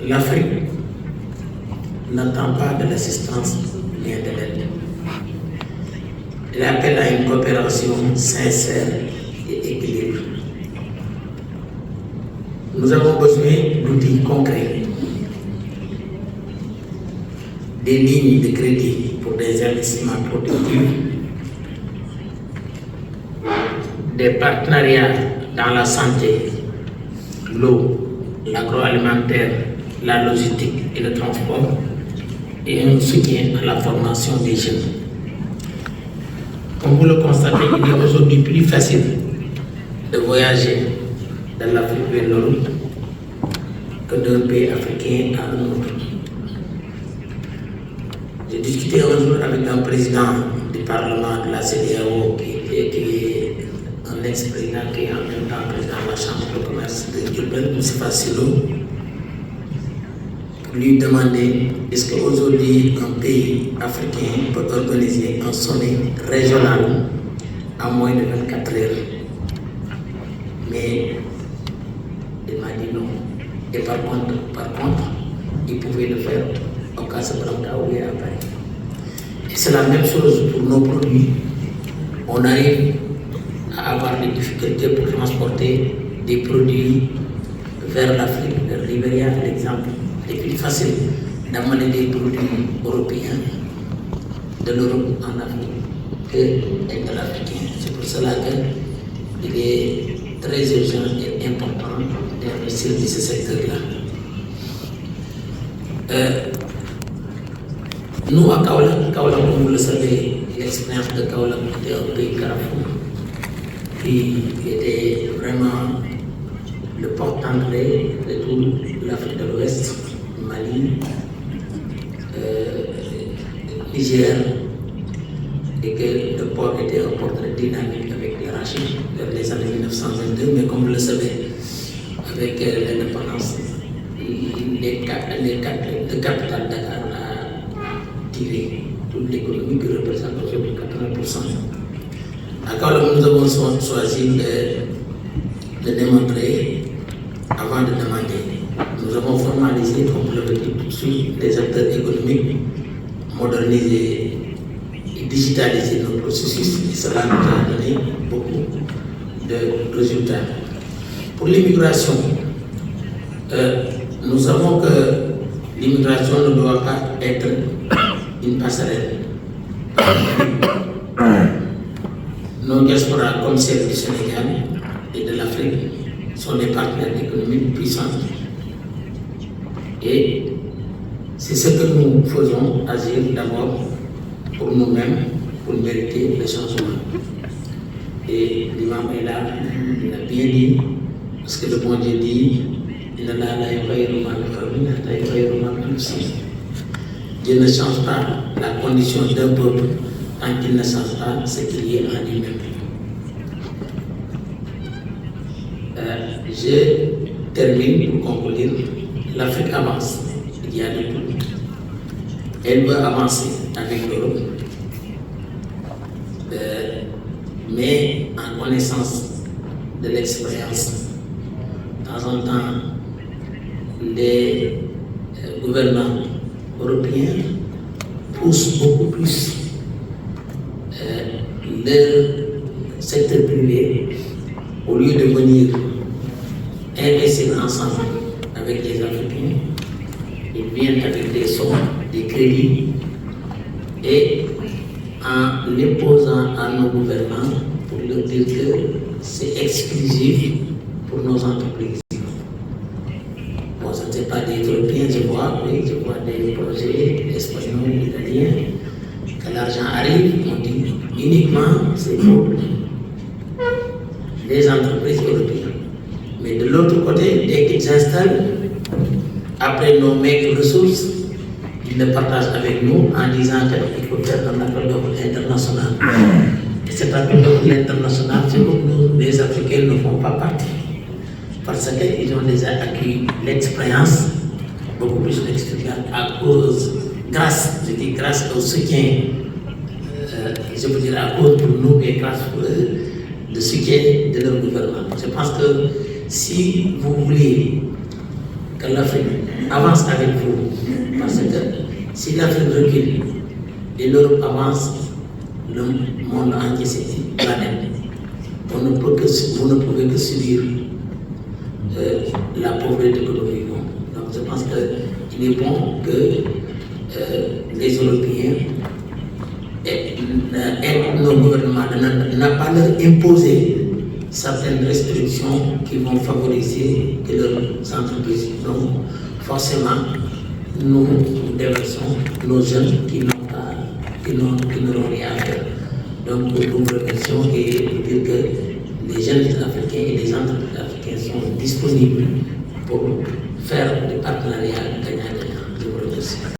l'Afrique n'attend pas de l'assistance mais de l'aide. Elle appelle à une coopération sincère et équilibrée. Nous avons besoin d'outils concrets, des lignes de crédit pour des investissements productifs, des partenariats dans la santé, l'eau, l'agroalimentaire, la logistique et le transport, et un soutien à la formation des jeunes. Comme vous le constatez, il est aujourd'hui plus facile de voyager dans l'Afrique vers l'Europe que d'un pays africain à un autre. J'ai discuté un jour avec un président du Parlement de la CEDEAO qui est un ex-président qui est en même temps président de la Chambre de commerce de Diourbel, M. Fassilo, pour lui demander est-ce qu'aujourd'hui un pays africain peut organiser un sommet régional à moins de 24 heures. Mais il m'a dit non. Et par contre, il pouvait le faire au Casablanca ou à Paris. Et c'est la même chose pour nos produits. On arrive à avoir des difficultés pour transporter des produits vers l'Afrique, vers Libéria, par exemple. C'est plus facile d'amener des produits européens de l'Europe en Afrique que de l'Africain. C'est pour cela qu'il est très urgent et important d'investir dans ce secteur-là. Nous, à Kaolack, comme vous le savez, l'expérience de Kaolack était un pays carrefour qui était vraiment le porte-entrée de toute l'Afrique de l'Ouest, Mali, Niger, et que le port était un port très dynamique avec l'arachide vers les années 1922, mais comme vous le savez, avec l'indépendance, le capital Dakar a tiré toute l'économie qui représente aujourd'hui 80%. À Kaolack, nous avons choisi de démontrer avant de demander. Nous avons formalisé, comme vous l'avez dit tout de suite, les acteurs économiques, modernisé et digitalisé nos processus, et cela nous a donné beaucoup de résultats. Pour l'immigration, nous savons que l'immigration ne doit pas être une passerelle. Nos diasporas, comme celle du Sénégal et de l'Afrique, sont des partenaires économiques puissants. Et c'est ce que nous faisons, agir d'abord pour nous-mêmes, pour mériter le changement. Et l'imam est là, il a bien dit, parce que le bon Dieu dit, Dieu ne change pas la condition d'un peuple tant qu'il ne change pas ce qu'il y a en lui-même. Je termine pour conclure. L'Afrique avance, il y a de tout. Elle veut avancer avec l'Europe, mais en connaissance de l'expérience. De temps en temps, les gouvernants européens poussent beaucoup plus leur secteur privé au lieu de venir investir ensemble avec les Africains. Ils viennent avec des sommes, des crédits, et en l'imposant à nos gouvernants pour leur dire que c'est exclusif pour nos entreprises. Bon, ce ne sont pas des Européens, je vois des projets espagnols, italiens, que l'argent arrive, on dit uniquement c'est pour les entreprises européennes. Mais de l'autre côté, dès qu'ils s'installent, après nos maigres ressources, ils le partagent avec nous en disant qu'il faut faire un appel d'offres international. Et cet appel d'offres international, c'est comme nous, les Africains ne font pas partie. Parce qu'ils ont déjà acquis l'expérience, beaucoup plus d'expérience, grâce au soutien, je veux dire à cause pour nous, mais grâce pour eux, le soutien de leur gouvernement. Je pense que si vous voulez que l'Afrique avance avec vous. Parce que si l'Afrique recule et l'Europe avance, le monde entier c'est planète. Vous ne pouvez que subir la pauvreté que nous vivons. Donc je pense qu'il est bon que les Européens et nos gouvernements n'ont pas leur imposer certaines restrictions qui vont favoriser que leurs entreprises. Donc forcément, nous déversons nos jeunes qui n'auront rien à faire. Donc nous vous remercions et vous dire que les jeunes africains et les entreprises africaines sont disponibles pour faire des partenariats gagnant-gagnant. Je vous remercie.